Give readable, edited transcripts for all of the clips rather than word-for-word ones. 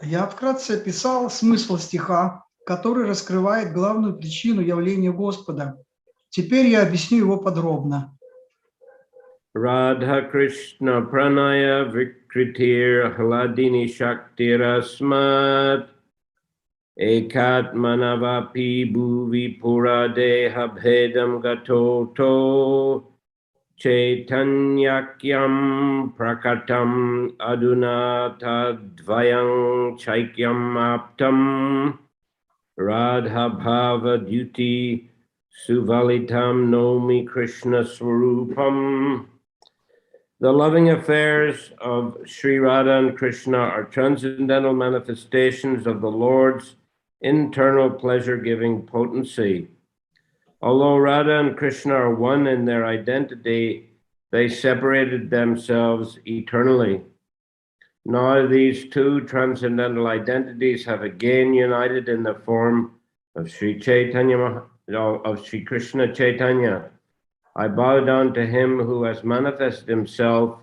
Я вкратце описал смысл стиха, который раскрывает главную причину явления Господа. Теперь я объясню его подробно. Radha Krishna Pranaya Vikritir Hladini Shaktirasmat Ekat Manavapi Bhuvi Puradeha Bhedam Gatoto Chaitanyakyam Prakatam Aduna Tadvayang Chaikyam Aptam Radha Bhava Duti Suvalitam Nomi Krishna Swarupam. The loving affairs of Sri Radha and Krishna are transcendental manifestations of the Lord's internal pleasure-giving potency. Although Radha and Krishna are one in their identity, they separated themselves eternally. Now these two transcendental identities have again united in the form of Sri Chaitanya, of Sri Krishna Chaitanya. I bow down to him who has manifested himself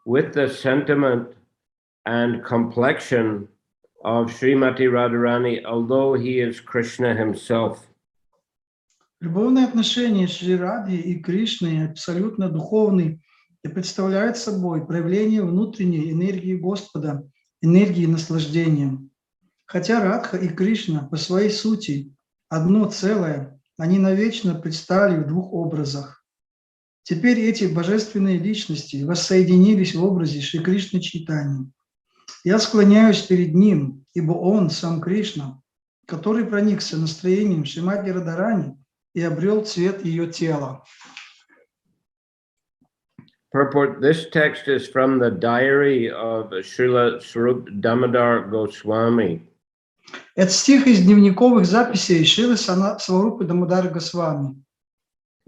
with the sentiment and complexion of Srimati Radharani, although he is Krishna himself. Любовные отношения Шри Радхи и Кришны абсолютно духовны и представляют собой проявление внутренней энергии Господа, энергии наслаждения. Хотя Радха и Кришна по своей сути одно целое, они навечно предстали в двух образах. Теперь эти божественные личности воссоединились в образе Шри Кришны Чайтаньи. Я склоняюсь перед ним, ибо он, сам Кришна, который проникся настроением Шримати Радхарани и обрел цвет ее тела. Purport: This text is from the diary of Srila Damodar Goswami. Это стих из дневниковых записей Шрилы Сварупы Дамодара Госвами.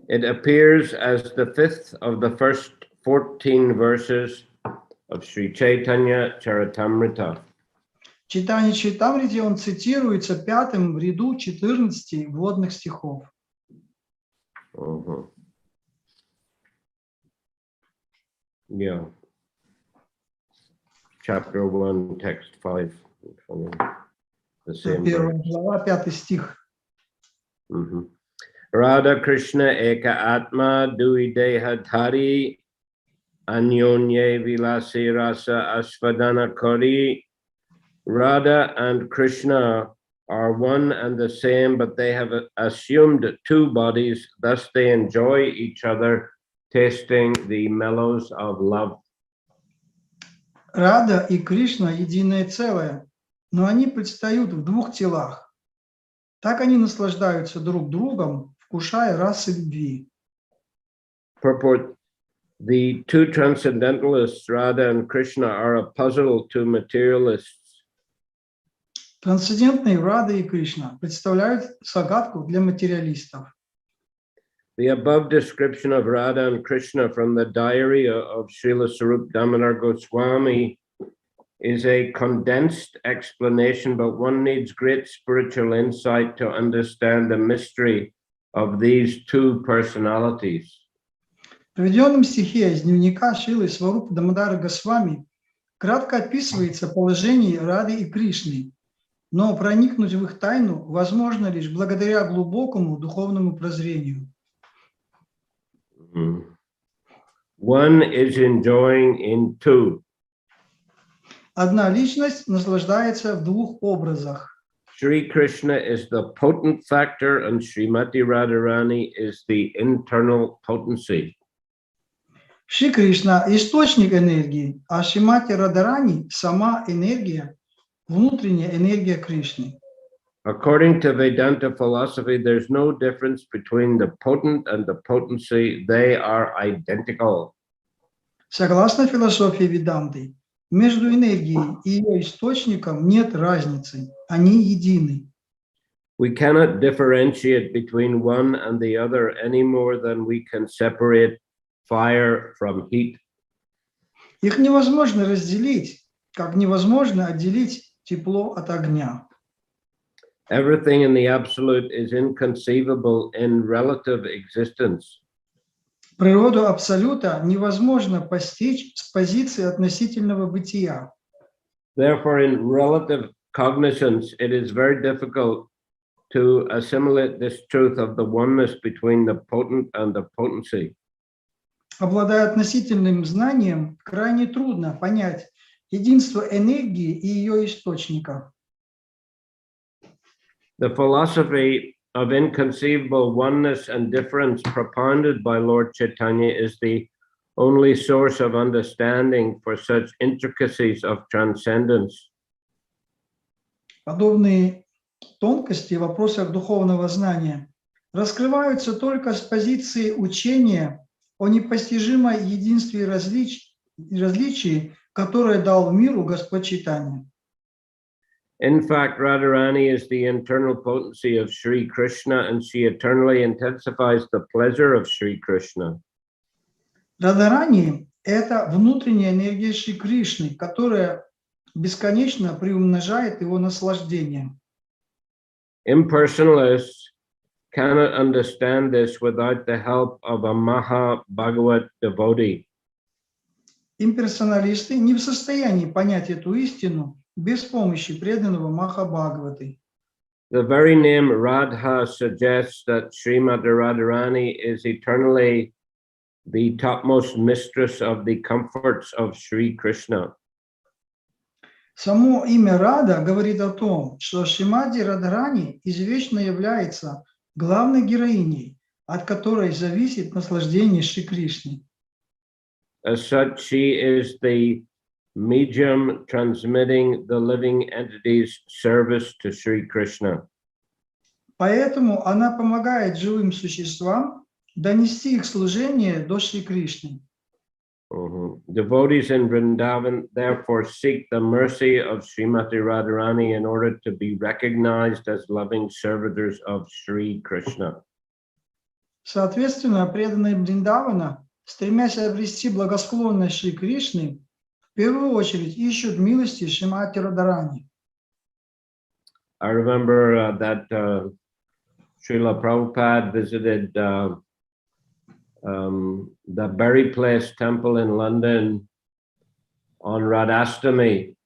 It appears as the fifth of the first 14 verses of Sri Chaitanya Charitamrita. В Чайтанье Чаритамрите он цитируется пятым в ряду 14 вводных стихов. Yeah. Chapter 1, text 5. The same Первая глава, 5 стих. Radha Krishna Eka Atma Dui Deha Dhari Anyonye Vilasi Rasa Asvadana Kari. Radha and Krishna are one and the same, but they have assumed two bodies, thus they enjoy each other, tasting the mellows of love. Рада и Кришна единое целое, но они предстают в двух телах. Так они наслаждаются друг другом, вкушая расы любви. Purport: The two transcendentalists, Radha and Krishna, are a puzzle to materialists. Трансцендентные Рада и Кришна представляют загадку для материалистов. The above description of Radha and Krishna from the diary of Srila Swarup Damodar Goswami is a condensed explanation, but one needs great spiritual insight to understand the mystery of these two personalities. В приведенном стихе из дневника Шрилы Сварупы Дамодара Госвами кратко описывается положение Рады и Кришны, но проникнуть в их тайну возможно лишь благодаря глубокому духовному прозрению. One is enjoying in two. Одна личность наслаждается в двух образах. Sri Krishna is the potent factor and Srimati Radharani is the internal potency. Шри Кришна – источник энергии, а Шримати Радхарани – сама энергия, внутренняя энергия Кришны. According to Vedanta philosophy, there's no difference between the potent and the potency. They are identical. Согласно философии Веданты, между энергией и ее источником нет разницы, они едины. We cannot differentiate between one and the other any more than we can separate fire from heat. Их невозможно разделить, как невозможно отделить тепло от огня. Everything in the absolute is inconceivable in relative existence. Природу абсолюта невозможно постичь с позиции относительного бытия. Therefore, in relative cognizance, it is very difficult to assimilate this truth of the oneness between the potent and the potency. Обладая относительным знанием, крайне трудно понять единство энергии и ее источника. The philosophy of inconceivable oneness and difference propounded by Lord Chaitanya is the only source of understanding for such intricacies of transcendence. Подобные тонкости в вопросах духовного знания раскрываются только с позиции учения о непостижимой единстве и различии, которое дал миру Господь Чайтанья. In fact, Radharani is the internal potency of Shri Krishna, and she eternally intensifies the pleasure of Shri Krishna. Радхарани – это внутренняя энергия Шри Кришны, которая бесконечно приумножает его наслаждение. Impersonalists cannot understand this without the help of a Maha Bhagavat devotee. Имперсоналисты не в состоянии понять эту истину без помощи преданного Махабхагаваты. The very name Radha suggests that Srimati Radharani is eternally the topmost mistress of the comforts of Shri Krishna. Само имя Рада говорит о том, что Шримати Радхарани извечно является главной героиней, от которой зависит наслаждение Шри Кришны. As such, she is the medium transmitting the living entity's service to Shri Krishna. Поэтому она помогает живым существам донести их служение до Шри Кришны. Devotees in Vrindavan therefore seek the mercy of Srimati Radharani in order to be recognized as loving servitors of Shri Krishna. Соответственно, преданные Бриндавана, стремясь обрести благосклонность Шри Кришны, в первую очередь ищут милости Шримати Радхарани. I remember that Şrila Prabhupada visited the Place temple in London on Radhastami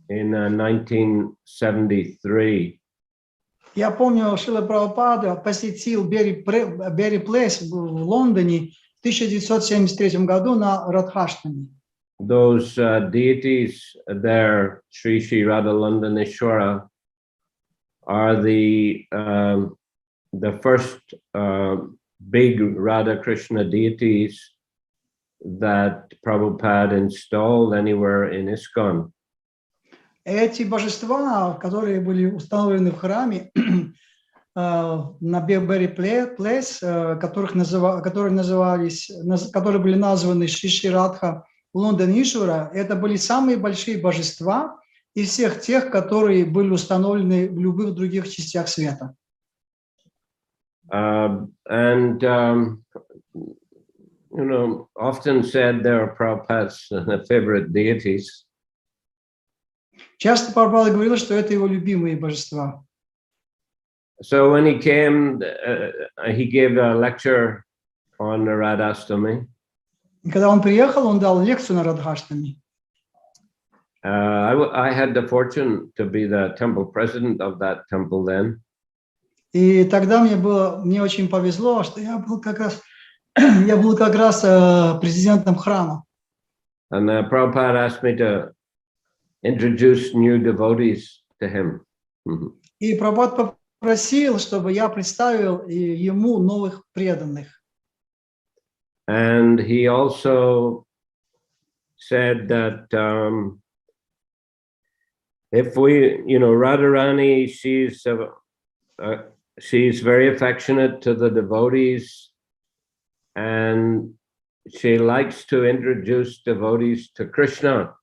in 1973. Я помню, Шрила Прабхупада посетил Берри Плейс в Лондоне в 1973 году на Радхаштами. Those deities there, Sri Sri Radha Londaneshwara, are the first big Radha Krishna deities that Prabhupada installed anywhere in ISKCON. Эти божества, которые были установлены в храме на Берри Плейс, которые были названы Шри Шри Радха Лондонишвара, это были самые большие божества из всех тех, которые были установлены в любых других частях света. Often said they are Prabhupada's favorite deities. Часто Прабхупада говорил, что это его любимые божества. So when he came, he gave a lecture on Radhastami. И когда он приехал, он дал лекцию на Радхаштами. I had the fortune to be the temple president of that temple then. И тогда мне очень повезло, что я был как раз президентом храма. And Prabhupada asked me to introduce new devotees to him. И Прабхупада попросил, чтобы я представил ему новых преданных. And he also said that if we, Radharani, she's very affectionate to the devotees, and she likes to introduce devotees to Krishna.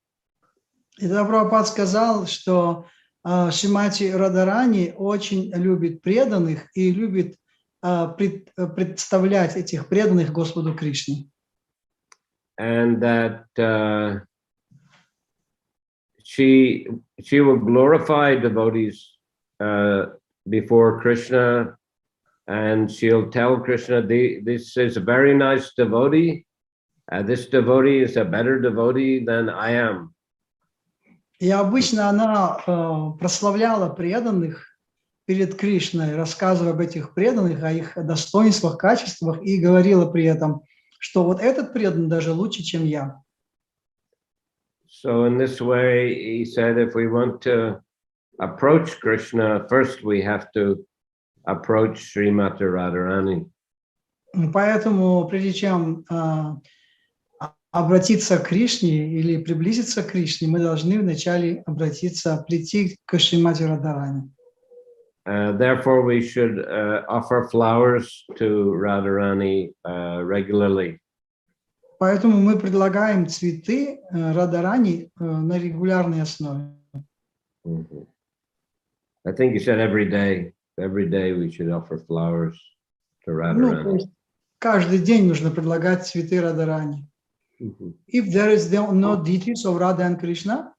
И тогда Прабхупада сказал, что Шримати Радхарани очень любит преданных и любит представлять этих преданных Господу Кришне. And that she will glorify devotees before Krishna, and she'll tell Krishna, this is a very nice devotee. This devotee is a better devotee than I am. И обычно она прославляла преданных перед Кришной, рассказывая об этих преданных, о их достоинствах, качествах, и говорила при этом, что вот этот предан даже лучше, чем я. So in this way, he said, if we want to approach Krishna, first we have to approach Srimati Radharani. Поэтому, прежде чем обратиться к Кришне или приблизиться к Кришне, мы должны вначале прийти к Шримати Радхарани. Therefore, we should offer flowers to Radharani regularly. Поэтому мы предлагаем цветы Радхарани на регулярной основе. I think he said every day we should offer flowers to Radharani. То есть каждый день нужно предлагать цветы Радхарани. If there is no deities of Radha and Krishna,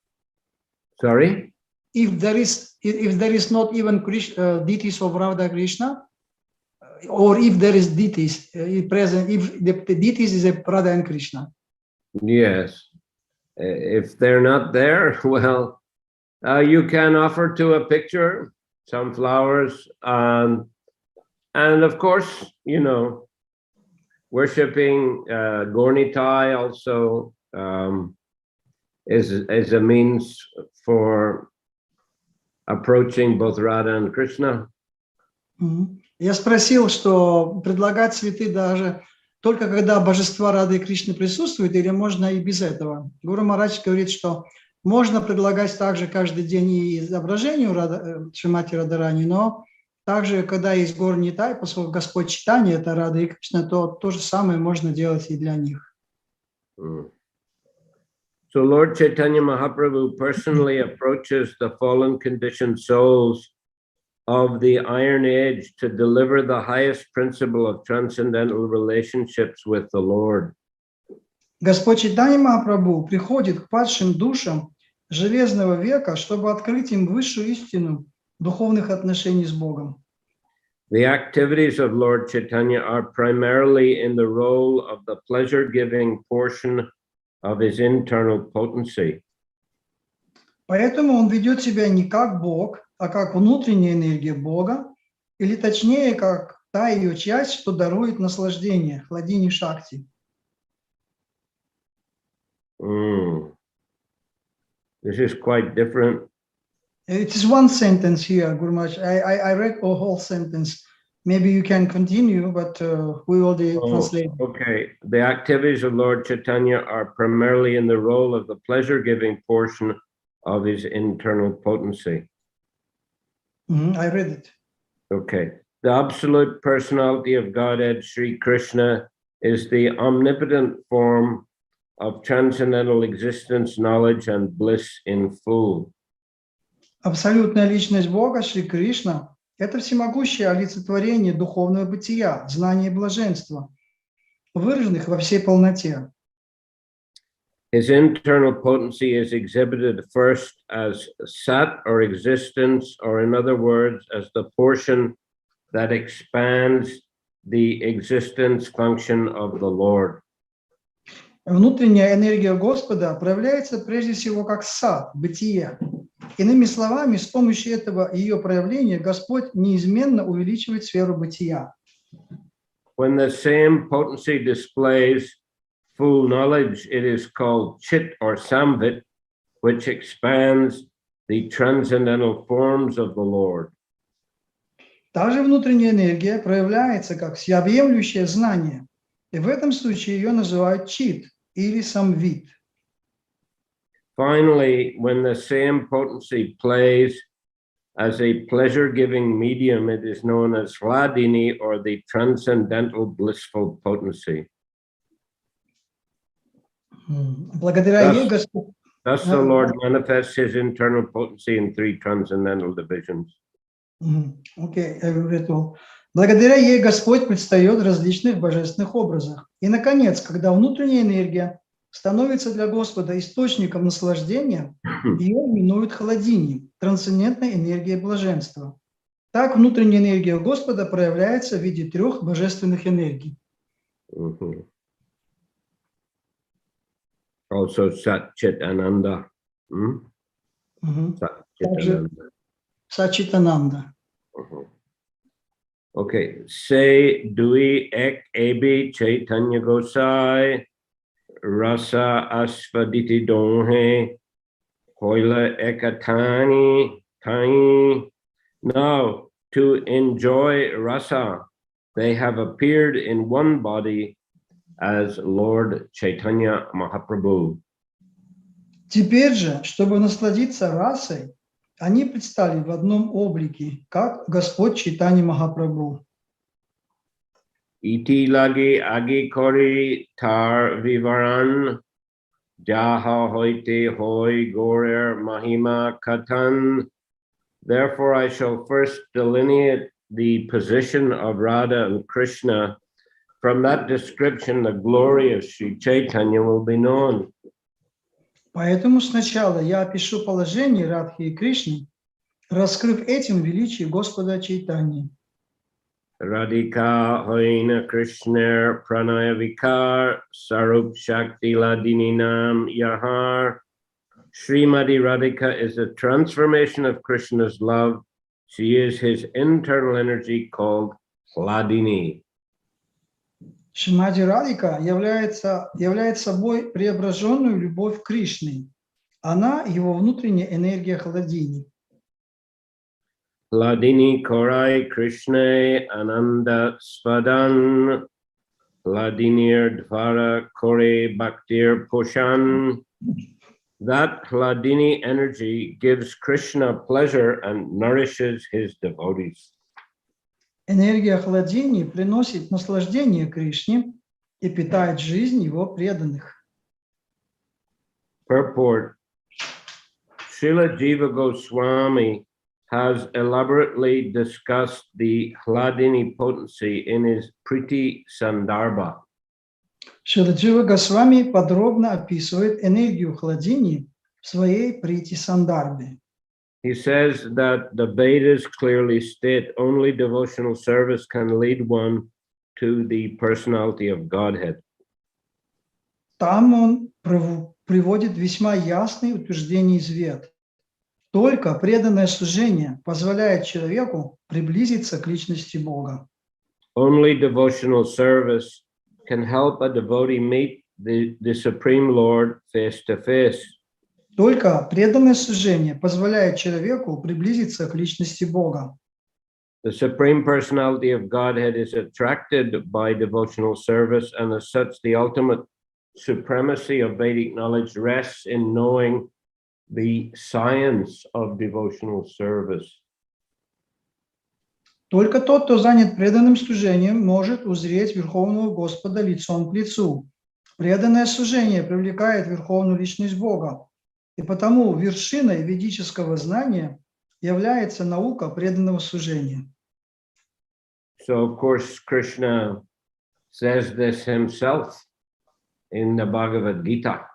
Sorry? if there is not even deities of Radha and Krishna, or if there is deities present, if the deities is a Radha and Krishna. Yes. If they're not there, well, you can offer to a picture some flowers, and of course, you know, worshipping Gornitai also is a means for approaching both Radha and Krishna. Я спросил, что предлагать цветы даже только когда божества Рады и Кришны присутствуют, или можно и без этого. Гуру Махарадж говорит, что можно предлагать также каждый день и изображению Шримати Радхарани, но также, когда есть Горнитай, поскольку Господь читание, это Рада и Кришна, то же самое можно делать и для них. So Lord Chaitanya Mahaprabhu personally approaches the fallen conditioned souls of the Iron Age to deliver the highest principle of transcendental relationships with the Lord. Господь Чайтанья Махапрабху приходит к падшим душам Железного века, чтобы открыть им высшую истину духовных отношений с Богом. The activities of Lord Chaitanya are primarily in the role of the pleasure-giving portion of his internal potency. Поэтому он ведет себя не как Бог, а как внутренняя энергия Бога, или точнее, как та ее часть, что дарует наслаждение, хладини шакти. This is quite different. It is one sentence here, Guru Maharaj. I read a whole sentence. Maybe you can continue, but we will translate. Okay. The activities of Lord Chaitanya are primarily in the role of the pleasure-giving portion of his internal potency. I read it. Okay. The absolute personality of Godhead, Sri Krishna, is the omnipotent form of transcendental existence, knowledge, and bliss in full. Абсолютная личность Бога, Шри Кришна, это всемогущее олицетворение духовного бытия, знания и блаженства, выраженных во всей полноте. His internal potency is exhibited first as sat, or existence, or in other words, as the portion that expands the existence function of the Lord. Внутренняя энергия Господа проявляется прежде всего как сад, бытие. Иными словами, с помощью этого ее проявления Господь неизменно увеличивает сферу бытия. When the same potency displays full knowledge, it is called chit or samvit, which expands the transcendental forms of the Lord. Также внутренняя энергия проявляется как всеобъемлющее знание. И в этом случае ее называют чит или самвит. Finally, when the same potency plays as a pleasure-giving medium, it is known as Hladini, or the transcendental blissful potency. Благодаря ей Господь... Thus the Lord manifests his internal potency in three transcendental divisions. Благодаря ей Господь предстает в различных божественных образах. И, наконец, когда внутренняя энергия становится для Господа источником наслаждения, ее именуют хладини, трансцендентной энергией блаженства. Так внутренняя энергия Господа проявляется в виде трех божественных энергий. Also Sat, Chit, Ananda. Также Сачитананда. Okay, say Dui Ek Ebi Chaitanya Gosai Rasa Asvaditi Donhe Hoila Ekatani Tani. Now, to enjoy rasa, they have appeared in one body as Lord Chaitanya Mahaprabhu. Теперь же, чтобы насладиться расой, они предстали в одном облике, как Господь Чайтанья Махапрабху. Iti lagi agi kori tar vivaran jaha hoite hoi gorer mahima katan. Therefore, I shall first delineate the position of Radha and Krishna. From that description, the glory of Sri Chaitanya will be known. Поэтому сначала я опишу положение Радхи и Кришны, раскрыв этим величие Господа Чайтаньи. Radhika hoina Krishna pranaya vikar sarup shakti ladininam yahar. Srimati Radhika is the transformation of Krishna's love. She is his internal energy called Hladini. Шримати Радхика является собой преображенную любовь Кришны. Она его внутренняя энергия Хладини. Hladini korai Krishna ananda svadan. Hladinir dvara kore bhaktir pushan. That Hladini energy gives Krishna pleasure and nourishes his devotees. Энергия Хладини приносит наслаждение Кришне и питает жизнь его преданных. Purport. Srila Jiva Goswami has elaborately discussed the Hladini potency in his Priti Sandarbha. Шрила Джива Госвами подробно описывает энергию Хладини в своей Прити Сандарбе. He says that the Vedas clearly state only devotional service can lead one to the personality of Godhead. Там он приводит весьма ясные утверждения из Вед. Только преданное служение позволяет человеку приблизиться к личности Бога. Only devotional service can help a devotee meet the Supreme Lord face to face. Только преданное служение позволяет человеку приблизиться к личности Бога. The Supreme Personality of Godhead is attracted by devotional service, and as such, the ultimate supremacy of Vedic knowledge rests in knowing the science of devotional service. Только тот, кто занят преданным служением, может узреть Верховного Господа лицом к лицу. Преданное служение привлекает Верховную Личность Бога, и потому вершиной ведического знания является наука преданного служения. So, of course, Krishna says this himself in the Bhagavad Gita.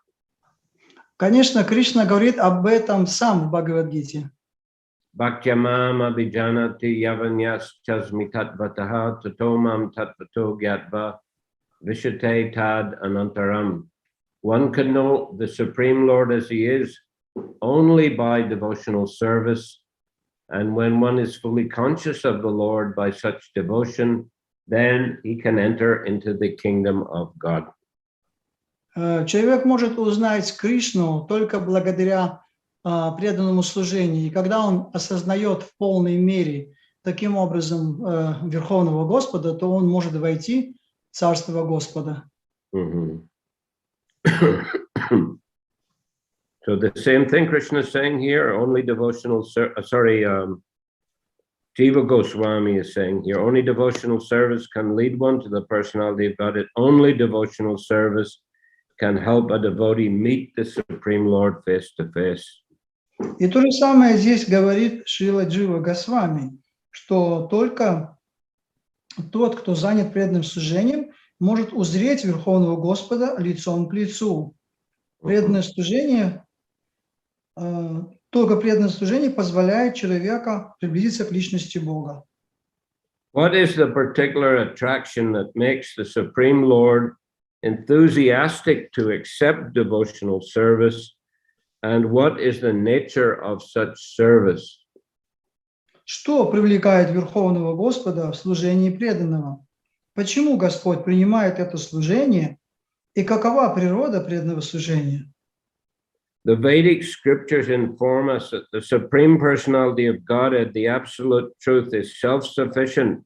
Конечно, Кришна говорит об этом сам в Бхагавад-гите. Bhaktyamam abhijanati yavanyas chasmitat vataha tatomam tatvato gyatva vishate tad anantaram. One can know the Supreme Lord as he is only by devotional service, and when one is fully conscious of the Lord by such devotion, then he can enter into the kingdom of God. Человек может узнать Кришну только благодаря преданному служению. И когда он осознает в полной мере таким образом Верховного Господа, то он может войти в Царство Господа. So the same thing Krishna is saying here, only devotional, Jiva Goswami is saying here, only devotional service can lead one to the personality of God. Only devotional service can help a devotee meet the Supreme Lord face to face. И то же самое здесь говорит Шрила Джива Госвами, что только тот, кто занят преданным служением, может узреть Верховного Господа лицом к лицу. Преданное служение, только преданное служение позволяет человеку приблизиться к личности Бога. What is the particular attraction that makes the Supreme Lord enthusiastic to accept devotional service And what is the nature of such service? Что привлекает Верховного Господа в служении преданного? Почему Господь принимает это служение и какова природа преданного служения? The Vedic scriptures inform us that the Supreme Personality of Godhead, the Absolute Truth, is self-sufficient,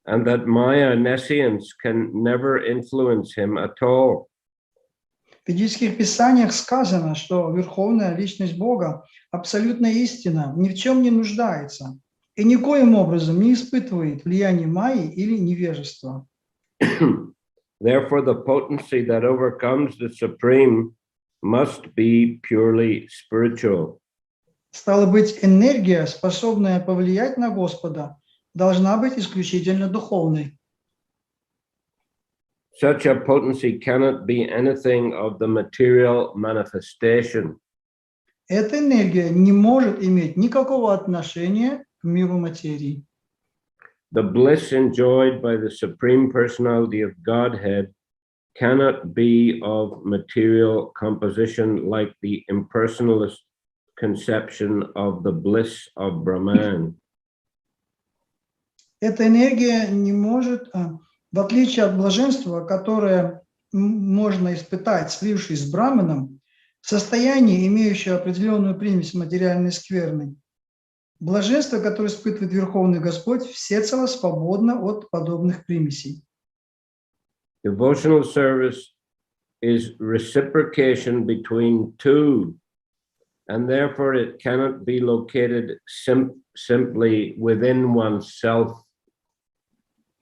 and that Maya nescience can never influence him at all. В ведических писаниях сказано, что Верховная Личность Бога, абсолютная истина, ни в чем не нуждается и никоим образом не испытывает влияние майи или невежества. Therefore, the potency that overcomes the Supreme must be purely spiritual. Стало быть, энергия, способная повлиять на Господа, должна быть исключительно духовной. Such a potency cannot be anything of the material manifestation. Эта энергия не может иметь никакого отношения к миру материи. The bliss enjoyed by the Supreme Personality of Godhead cannot be of material composition like the impersonalist conception of the bliss of Brahman. Эта энергия не может, в отличие от блаженства, которое можно испытать, слившись с Браманом, в состоянии, имеющее определенную примесь материальной скверны. Блаженство, которое испытывает Верховный Господь, всецело свободно от подобных примесей. Devotional service is reciprocation between two, and therefore it cannot be located simply within oneself.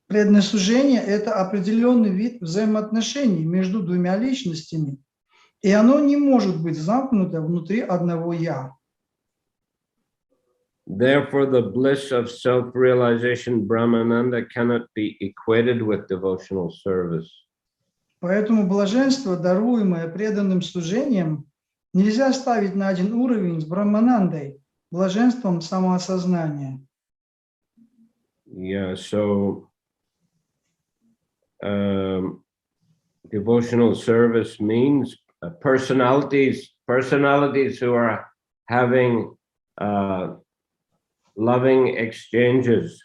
Преданное служение – это определенный вид взаимоотношений между двумя личностями, и оно не может быть замкнуто внутри одного «я». Therefore, the bliss of self-realization, Brahmananda, cannot be equated with devotional service. Поэтому блаженство, даруемое преданным служением, нельзя ставить на один уровень с Брахманандой, блаженством самоосознания. Yeah, so devotional service means personalities who are having loving exchanges.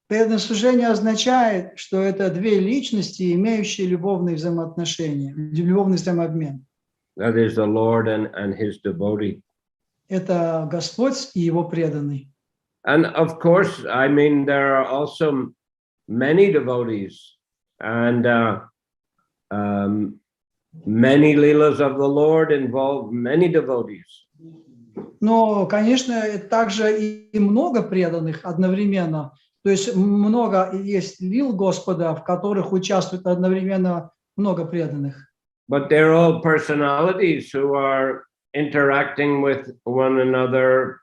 Преданное служение означает, что это две личности, имеющие любовные взаимоотношения, любовный взаимообмен. That is the Lord and his devotee. Это Господь и его преданный. And of course, I mean, there are also many devotees and many leelas of the Lord involve many devotees. Но, конечно, также и много преданных одновременно. То есть много есть лил Господа, в которых участвует одновременно много преданных. But they're all personalities who are interacting with one another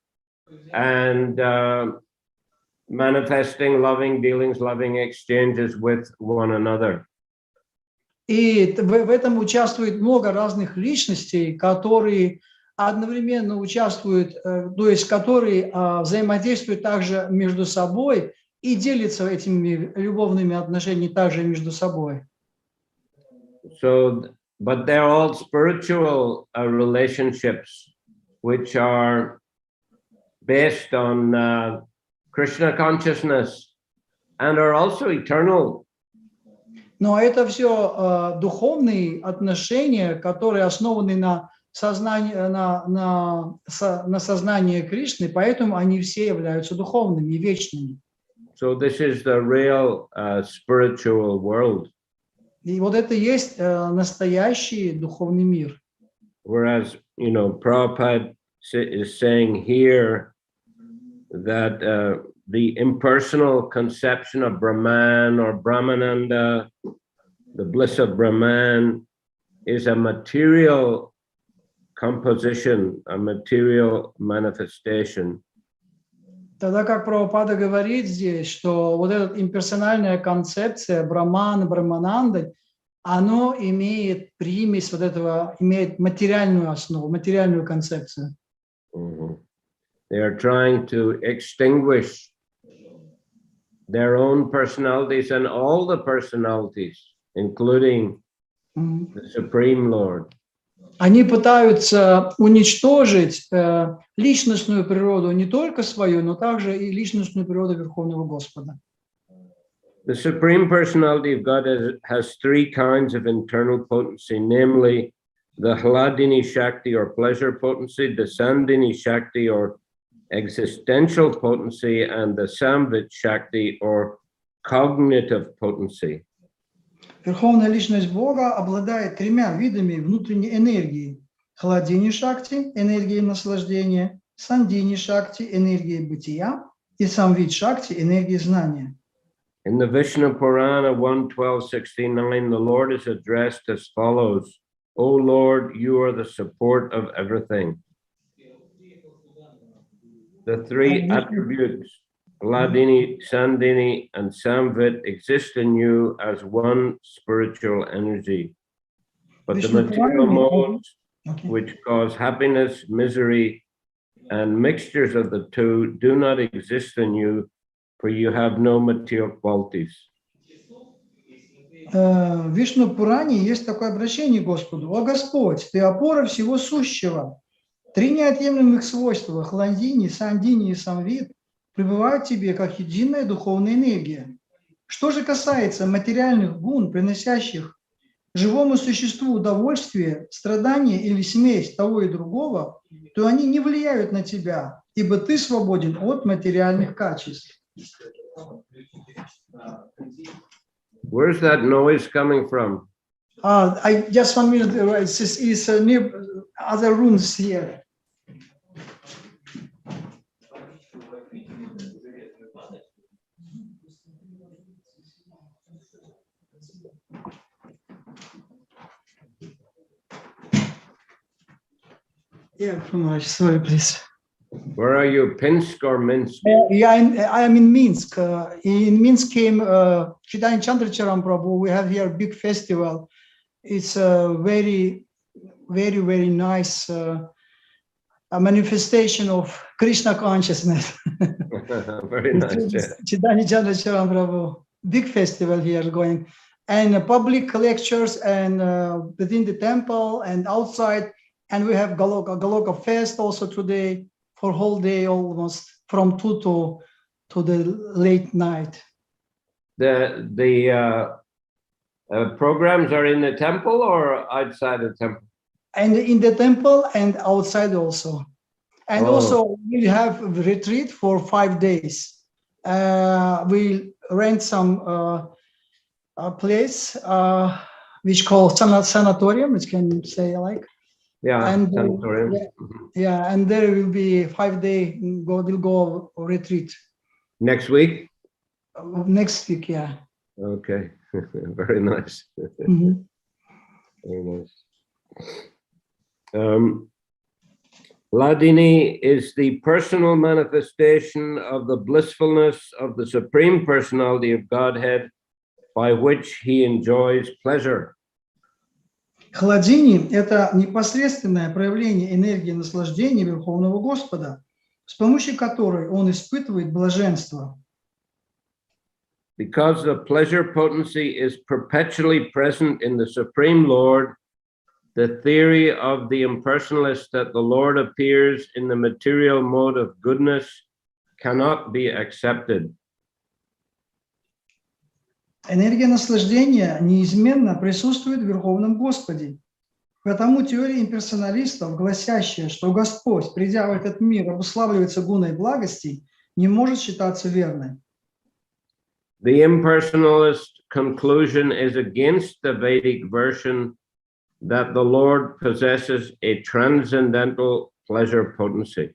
and manifesting loving dealings, loving exchanges with one another. И в этом участвует много разных личностей, которые одновременно участвуют, то есть которые взаимодействуют также между собой и делятся этими любовными отношениями также между собой. So, but they're all spiritual relationships, which are based on Krishna consciousness and are also eternal. Но это все духовные отношения, которые основаны на сознании, на сознании Кришны, поэтому они все являются духовными и вечными. So this is the real spiritual world. И вот это и есть настоящий духовный мир. Whereas, you know, Prabhupada is saying here that the impersonal conception of Brahman or Brahmananda, the bliss of Brahman, is a material composition, a material manifestation. Тогда как Прабхупада говорит здесь, что вот эта имперсональная концепция Брахмана, Брахмананды, оно имеет примесь вот этого, имеет материальную основу, материальную концепцию. They are trying to extinguish their own personalities and all the personalities, including the Supreme Lord. Они пытаются уничтожить личностную природу не только свою, но также и личностную природу Верховного Господа. The Supreme Personality of God has three kinds of internal potency, namely the Hladini Shakti or pleasure potency, the Sandini Shakti or existential potency, and the Samvit Shakti or cognitive potency. Верховная Личность Бога обладает тремя видами внутренней энергии. Хладини Шакти – энергии наслаждения, Сандини Шакти – энергии бытия и Самвит Шакти – энергии знания. In the Vishnu Purana 1.12.69, the Lord is addressed as follows: O Lord, you are the support of everything. The three attributes, Hladini, Sandini, and Samvit, exist in you as one spiritual energy. But the material modes, which cause happiness, misery, and mixtures of the two do not exist in you, for you have no material qualities. В Вишну Пуране есть такое обращение к Господу: «О Господь, Ты опора всего сущего. Три неотъемлемых свойства – Хладини, Сандини и Самвит – пребывают в Тебе как единая духовная энергия. Что же касается материальных гун, приносящих живому существу удовольствие, страдание или смесь того и другого, то они не влияют на Тебя, ибо Ты свободен от материальных качеств». Where's that noise coming from? I just 1 minute. It's near other rooms here. Yeah, sorry, please. Where are you, Pinsk or Minsk? Yeah, I am in Minsk. In Minsk came Chaitanya Chandracharan Prabhu. We have here a big festival. It's a very, very, very nice a manifestation of Krishna consciousness. Very nice. Yeah. Chaitanya Chandracharan Prabhu. Big festival here going. And public lectures and within the temple and outside. And we have Galoka Fest also today. For whole day, almost from 2 to the late night. The programs are in the temple or outside the temple? And in the temple and outside also. And also we have a retreat for 5 days. We rent some place which called sanatorium, which can say like. Yeah, and and there will be 5-day we'll go retreat next week. Next week, yeah. Okay, very nice. Mm-hmm. Very nice. Hladini is the personal manifestation of the blissfulness of the Supreme Personality of Godhead, by which he enjoys pleasure. Хладини – это непосредственное проявление энергии наслаждения Верховного Господа, с помощью которой он испытывает блаженство. Because the pleasure potency is perpetually present in the Supreme Lord, the theory of the impersonalist that the Lord appears in the material mode of goodness cannot be accepted. Энергия наслаждения неизменно присутствует в Верховном Господе. Потому теория имперсоналистов, гласящая, что Господь, придя в этот мир, обуславливается гуной благости, не может считаться верной. The impersonalist conclusion is against the Vedic version that the Lord possesses a transcendental pleasure potency.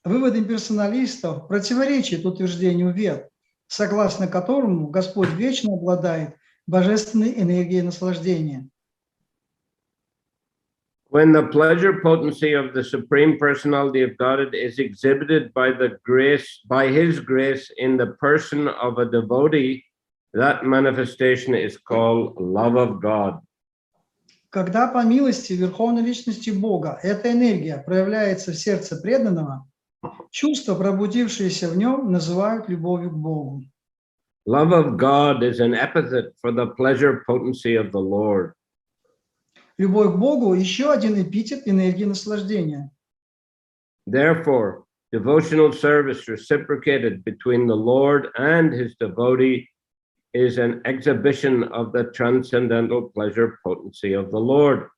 Вывод имперсоналистов противоречит утверждению Вед, согласно которому Господь вечно обладает божественной энергией наслаждения. When the pleasure potency of the Supreme Personality of Godhead is exhibited by His grace in the person of a devotee, that manifestation is called love of God. Когда по милости Верховной Личности Бога эта энергия проявляется в сердце преданного, чувства, пробудившиеся в нем, называют любовью к Богу. Love of God is an epithet for the pleasure potency of the Lord. любовь к Богу еще один эпитет энергии наслаждения. Therefore, devotional service reciprocated between the Lord and his devotee is an exhibition of the transcendental pleasure potency of the Lord.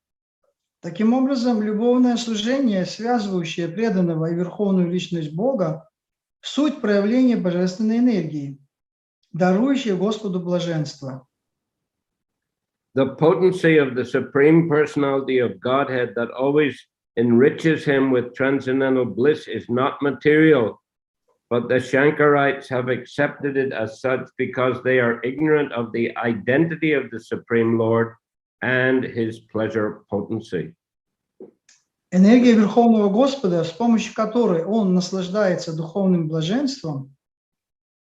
Таким образом, любовное служение, связывающее преданного и верховную личность Бога, суть проявления божественной энергии, дарующей Господу блаженство. The potency of the Supreme Personality of Godhead that always enriches him with transcendental bliss is not material, but the Shankarites have accepted it as such because they are ignorant of the identity of the Supreme Lord and his pleasure potency. Энергия Верховного Господа, с помощью которой Он наслаждается духовным блаженством,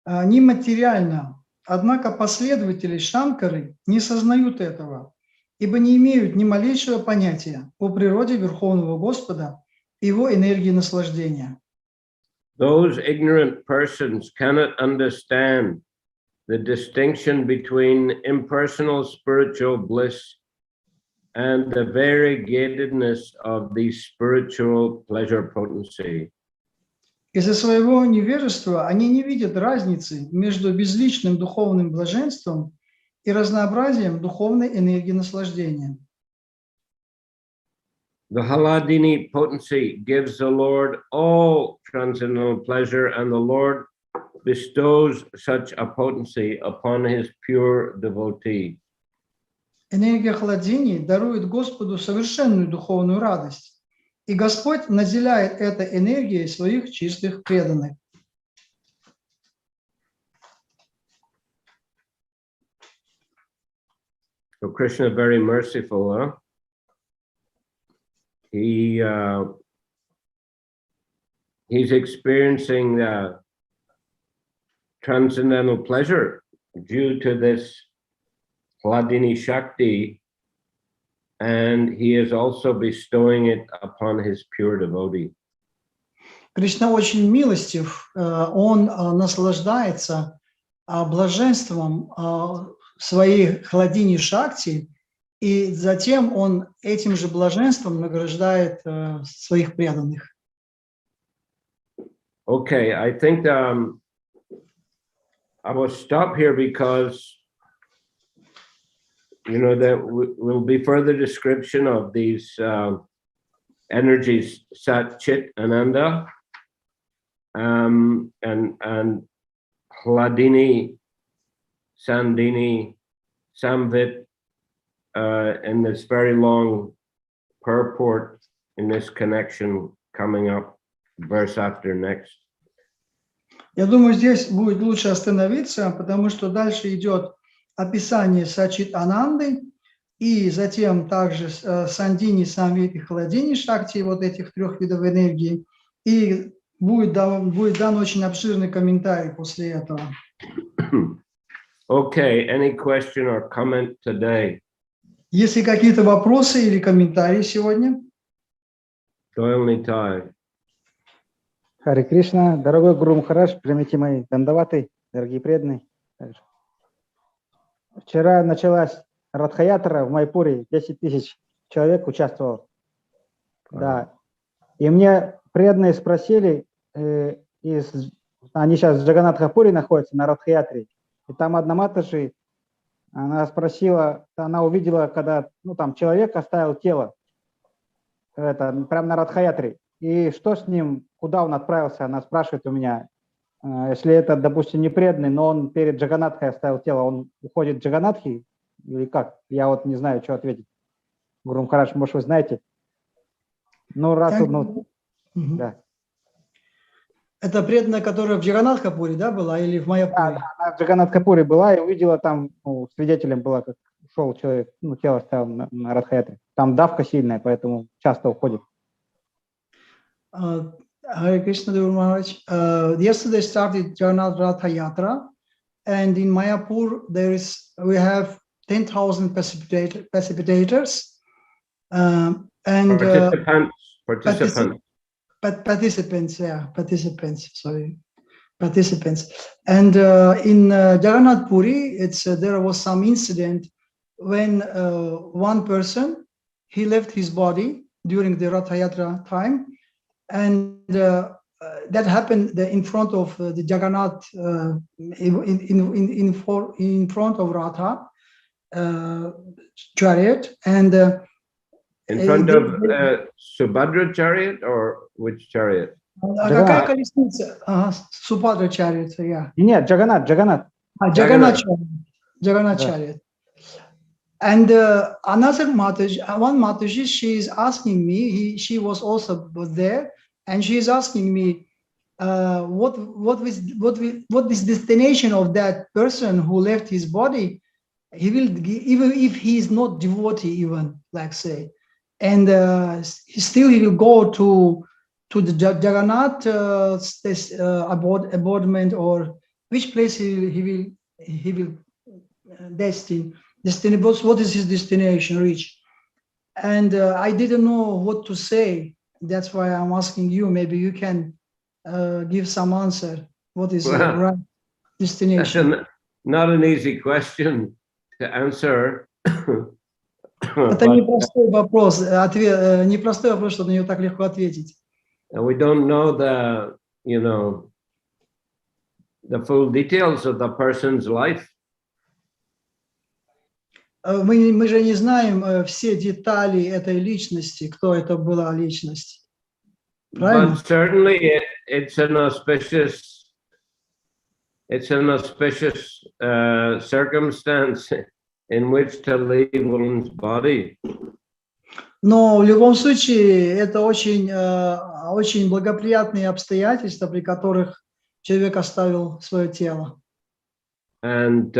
нематериальна, однако последователи Шанкары не сознают этого, ибо не имеют ни малейшего понятия о природе Верховного Господа и Его энергии наслаждения. Those ignorant persons cannot understand the distinction between impersonal spiritual bliss and the variegatedness of the spiritual pleasure potency. Из-за своего невежества они не видят разницы между безличным духовным блаженством и разнообразием духовной энергии наслаждения. The Haladini potency gives the Lord all transcendental pleasure, and the Lord bestows such a potency upon his pure devotee. Энергия Хладини дарует Господу совершенную духовную радость, и Господь наделяет этой энергией своих чистых преданных. So Krishna is very merciful, huh? He's experiencing transcendental pleasure due to this Hladini Shakti, and he is also bestowing it upon his pure devotee. Кришна очень милостив, он наслаждается блаженством своей Хладини Шакти, и затем он этим же блаженством награждает своих преданных. Okay, I think I will stop here because there will be further description of these energies, Sat, Chit, Ananda, and Hladini, Sandini, Samvit, in this very long purport in this connection coming up, verse after next. Я думаю, здесь будет лучше остановиться, потому что дальше идет описание Сачит Ананды, и затем также Сандини, Самвит и Хладини Шакти, вот этих трех видов энергии, и будет дан очень обширный комментарий после этого. Okay, any question or comment today? Есть ли какие-то вопросы или комментарии сегодня? Харе Кришна, дорогой Гуру Махарадж, примите мои дандаваты, дорогие преданные. Вчера началась Радха-ятра в Майпуре, 10 тысяч человек участвовало. Да. И мне преданные спросили, они сейчас в Джаганатха-пуре находятся на Радха-ятре, и там одна матаджи, она спросила, она увидела, когда там человек оставил тело, прямо на Радха-ятре, и что с ним, куда он отправился, она спрашивает у меня, если это, допустим, не преданный, но он перед Джаганатхой оставил тело, он уходит в Джаганатхи или как? Я вот не знаю, что ответить. Гуру Махарадж, может, вы знаете? Ну, раз да. Это преданная, которая в Джаганатхапуре, да, была, или в Майяпуре? Да, она в Джаганатхапуре была и увидела там, свидетелем была, как ушел человек, тело оставил на Радха-ятре. Там давка сильная, поэтому часто уходит. Hare Krishna, Guru Maharaj. Yesterday started Jagannath Ratha Yatra, and in Mayapur we have 10,000 precipitators and participants. And in Jagannath Puri, there was some incident when one person he left his body during the Rath Yatra time, and that happened in front of the Jagannath, in front of Ratha chariot, and in front of Subhadra chariot, or which chariot? Какая колесница? Subhadra chariot, yeah. Нет, Джаганнат. Jagannath chariot. And another Mataji, one Mataji, she is asking me, she was also there, and she is asking me, what is destination of that person who left his body? He will, even if he is not devotee, even like say, and he will go to the Jagannath abodiment, or which place he will destination. What is his destination reach? And I didn't know what to say. That's why I'm asking you. Maybe you can give some answer. What is the right destination? That's not an easy question to answer. Это непростой вопрос, непростой вопрос, чтобы на него так легко ответить. We don't know the full details of the person's life. Мы же не знаем все детали этой личности, кто это была личность. Правильно? But certainly it's an auspicious circumstance in which to leave one's body. Но в любом случае это очень благоприятные обстоятельства, при которых человек оставил свое тело. And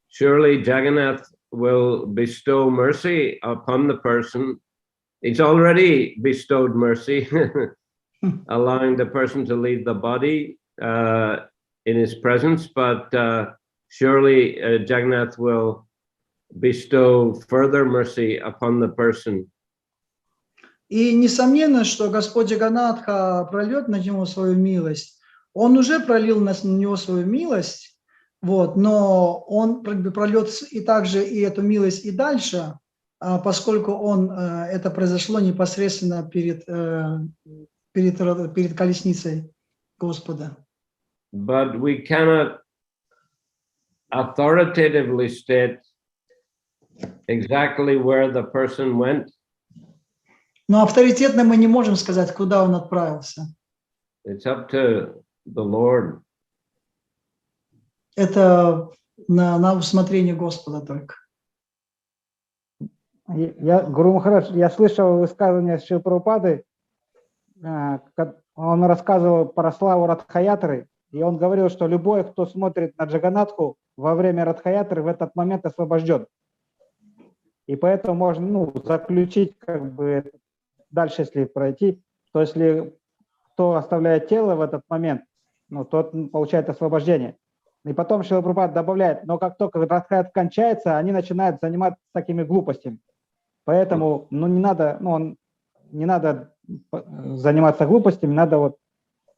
surely Jagannath will bestow mercy upon the person. He's already bestowed mercy, allowing the person to leave the body in his presence, but surely Jagannath will bestow further mercy upon the person. И несомненно, что Господь Джаганнатха прольет на него свою милость. Он уже пролил на него свою милость, вот, но он прольет и также и эту милость и дальше, поскольку это произошло непосредственно перед колесницей Господа. But we cannot authoritatively state exactly where the person went. Но авторитетно мы не можем сказать, куда он отправился. It's up to the Lord. Это на усмотрение Господа только. Гуру Махарадж, я слышал высказывание Шрилы Прабхупады, он рассказывал про славу Радха-ятры, и он говорил, что любой, кто смотрит на Джаганнатху во время Радха-ятры, в этот момент освобожден. И поэтому можно заключить, как бы, дальше, если пройти, то если кто оставляет тело в этот момент, тот получает освобождение. И потом Шрила Прабхупада добавляет, но как только Радха-ятра кончается, они начинают заниматься такими глупостями. Поэтому не надо заниматься глупостями, надо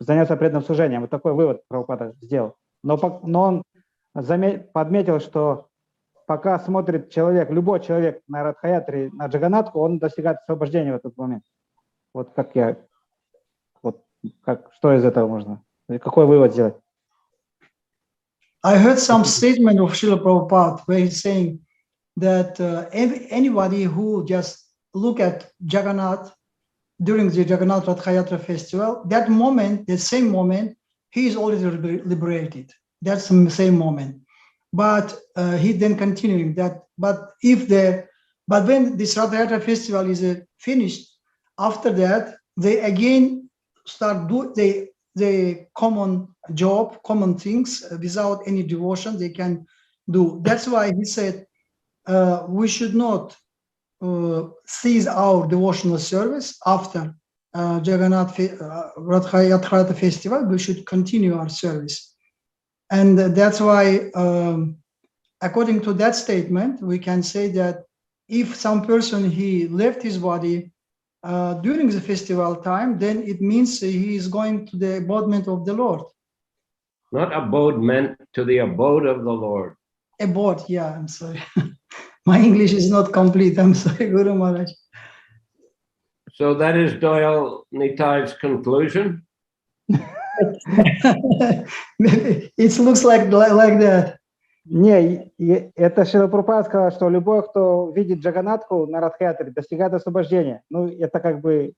заняться преданным служением. Вот такой вывод Прабхупада сделал. Но он подметил, что пока смотрит человек, любой человек на Радха-ятре, на Джаганнатху, он достигает освобождения в этот момент. Что из этого можно? Какой вывод сделать? I heard some statement of Srila Prabhupada where he's saying that anybody who just look at Jagannath during the Jagannath Rath-yatra festival, that same moment, he is already liberated. That's the same moment. But he then continuing that. But when this Rath-yatra festival is finished, after that they again start the common job, common things without any devotion they can do. That's why he said we should not cease our devotional service after Jagannath Rath-yatra festival. We should continue our service. And that's why, according to that statement, we can say that if some person, he left his body during the festival time, then it means he is going to the abodiment of the Lord. Not abode meant to the abode of the Lord. Abode, yeah, I'm sorry. My English is not complete. I'm sorry, Guru Maharaj. So that is Doyle Nitai's conclusion. It looks like that. Не, это Шрила Прабхупада сказал, что любой, кто видит Джаганатху на Радхаятре, достигает освобождения. Ну, это как бы,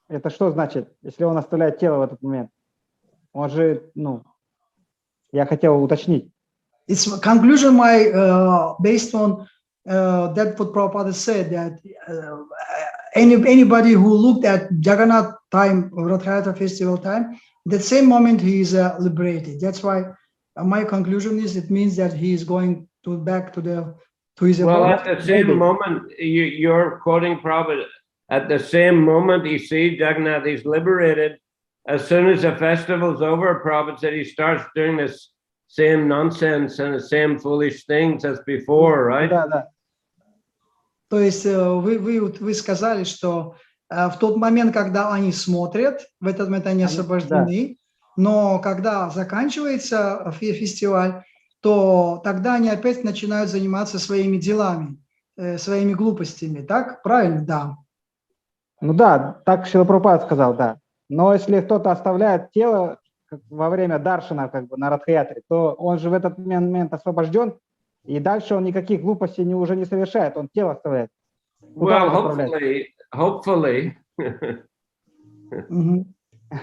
это что значит, если он оставляет тело в этот момент? Он же, ну, я хотел уточнить. It's conclusion my based on that what Prabhupada said that anybody who looked at Jagannath time, Rath festival time, that same moment he is liberated. That's why my conclusion is it means that he is going back to his. Well, at the same moment, you're quoting Prabhupada. At the same moment he sees Jagannath, he's liberated. As soon as the festival's over, Prabhupada said he starts doing this same nonsense and the same foolish things as before, right? Да, да. То есть вы сказали, что в тот момент, когда они смотрят, в этот момент они освобождены, но когда заканчивается фестиваль, то тогда они опять начинают заниматься своими делами, своими глупостями, так? Правильно? Да. Ну да, так Шрила Прабхупада сказал, да. Но если кто-то оставляет тело во время даршана, как бы на Радхаятре, то он же в этот момент освобожден, и дальше он никаких глупостей уже не совершает, он тело оставляет. Well, hopefully.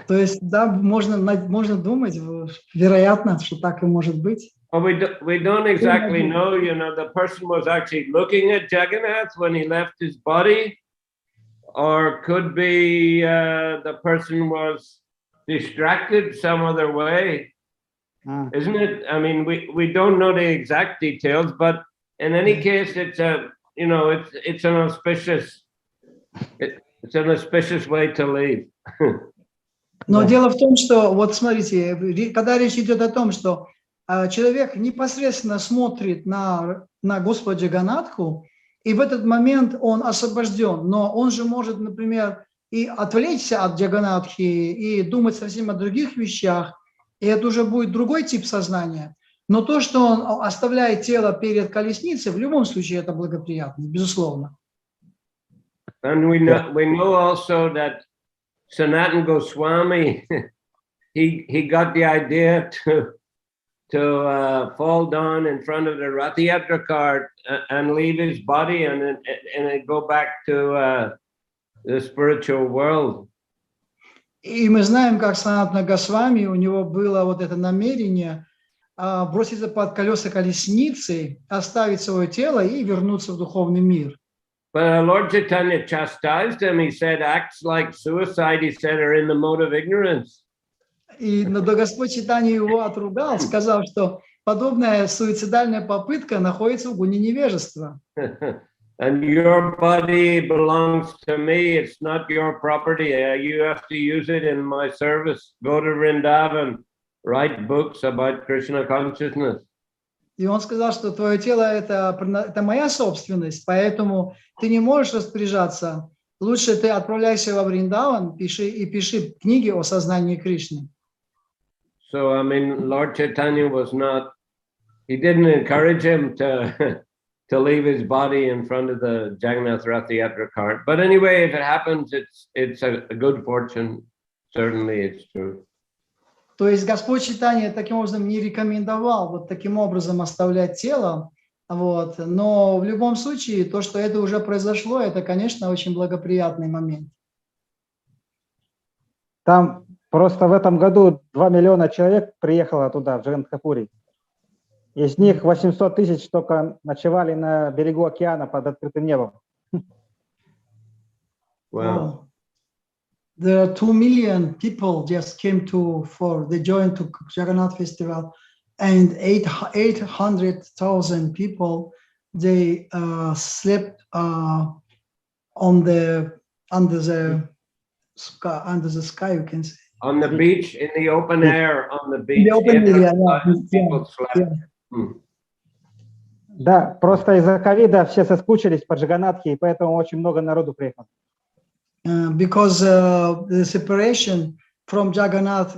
То есть, да, можно думать, вероятно, что так и может быть. Well, we don't exactly know, you know, the person was actually looking at Jagannath when he left his body, or could be the person was distracted some other way, isn't it? I mean, we don't know the exact details, but in any case, it's a, you know, it's an auspicious way to leave. Но дело в том, что, вот смотрите, когда речь идет о том, что человек непосредственно смотрит на Господа Джаганнатху, и в этот момент он освобожден, но он же может, например, и отвлечься от Джаганнатхи, и думать совсем о других вещах, и это уже будет другой тип сознания. Но то, что он оставляет тело перед колесницей, в любом случае это благоприятно, безусловно. And we know also that Sanatana Goswami, he got the idea to fall down in front of the Rath-yatra cart and leave his body and go back to the spiritual world. И мы знаем, как Санатана Госвами, у него было вот это намерение броситься под колеса колесницы, оставить свое тело и вернуться в духовный мир. But Lord Chaitanya chastised him. He said, acts like suicide, he said, are in the mode of ignorance. Но Господь Чайтанья его отругал, сказав, что подобная суицидальная попытка находится в гуне невежества. And your body belongs to me. It's not your property. You have to use it in my service. Go to Vrindavan, write books about Krishna consciousness. И он сказал, что твое тело это моя собственность, поэтому ты не можешь распоряжаться. Лучше ты отправляйся во Вриндаван, пиши книги о сознании Кришны. So, I mean, Lord Chaitanya he didn't encourage him to leave his body in front of the Jagannath Rath-yatra cart. But anyway, if it happens, it's a good fortune. Certainly it's true. То есть Господь Чайтанья таким образом не рекомендовал вот таким образом оставлять тело, вот. Но в любом случае, то, что это уже произошло, это, конечно, очень благоприятный момент. Там просто в этом году 2 миллиона человек приехало туда, в Джаганнатхапури. Из них 800 тысяч только ночевали на берегу океана под открытым небом. Wow. There are 2 million people just came they joined to Jagannath Festival, and 800,000 people, they slept under the sky, you can say. On the beach, in the open air, on the beach. In the open area, people slept. Yeah. Да, просто из-за ковида все соскучились по Джаганнатхе, и поэтому очень много народу приехало. Because the separation from Jagannath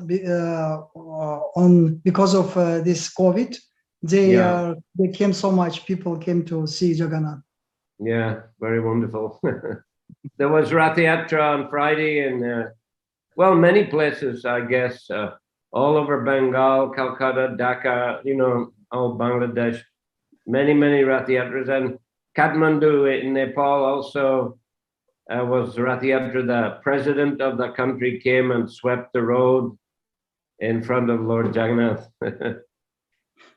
because of this COVID, they came so much. People came to see Jagannath. Yeah, very wonderful. There was Rath Yatra on Friday in, well, many places, I guess, all over Bengal, Calcutta, Dhaka, you know, all Bangladesh, many Rath Yatras. And Kathmandu in Nepal also was Rath Yatra. The president of the country came and swept the road in front of Lord Jagannath.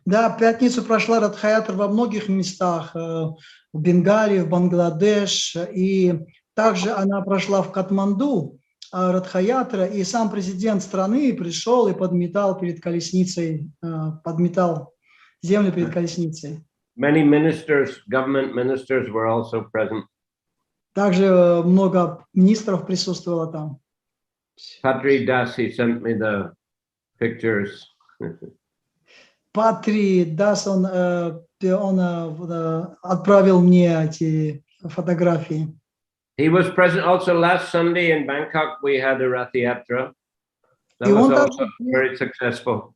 Да, в пятницу прошла Радха-ятра во многих местах, в Бенгалии, в Бангладеш, и также она прошла в Катманду, Радха-ятра, и сам президент страны пришел и подметал перед колесницей, подметал землю перед колесницей. Many ministers, government ministers were also present. Также много министров присутствовало там. Patri Dasi sent me the pictures. Патри Дас, он отправил мне эти фотографии. He was present also last Sunday in Bangkok. We had a Rath Yatra. That was also very successful.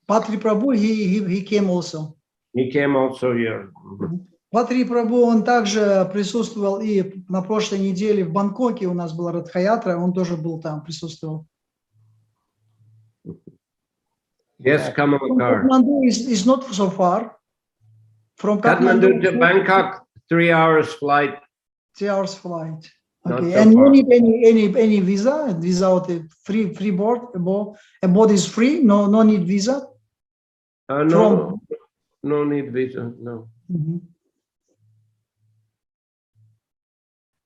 Патри Прабху, he came also. He came also here. Патри Прабху, он также присутствовал и на прошлой неделе в Бангкоке у нас была Радха-ятра, он тоже был там, присутствовал. Yes, Kamalkar. Kathmandu is not so far. From Kathmandu to Bangkok, 3 hours flight. 3 hours flight. Not Okay, so and far. you need any visa? Without a free board, a board is free. No need visa. No, no need visa. No.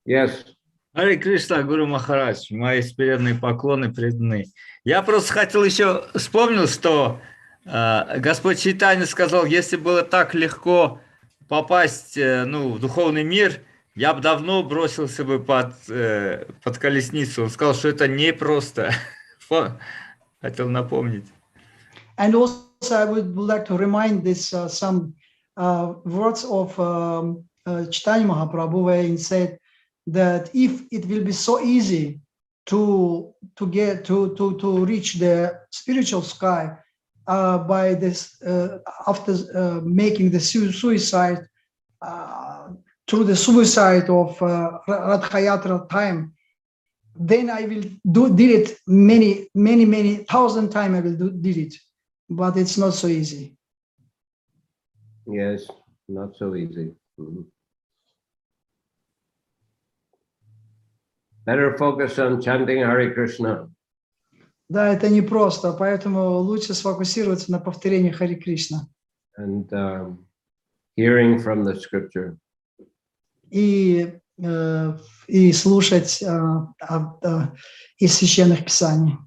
Yes. Харе Кришна, Гуру Махарадж, мои смиренные поклоны преданные. Я просто хотел еще, вспомнил, что Господь Чайтанья сказал, если было так легко попасть в духовный мир, я бы давно бросился бы под колесницу. Он сказал, что это непросто. Хотел напомнить. And also I would like to remind this some words of Chaitanya Mahaprabhu, where he said that if it will be so easy to reach the spiritual sky by this after making the suicide through the suicide of Radha-yatra time, then I will did it many thousand times. I will did it, but it's not so easy. Yes, not so easy. Better focus on chanting Hare Krishna. Да, это непросто, поэтому лучше сфокусироваться на повторении Харе Кришна. And hearing from the scripture. И слушать из священных писаний.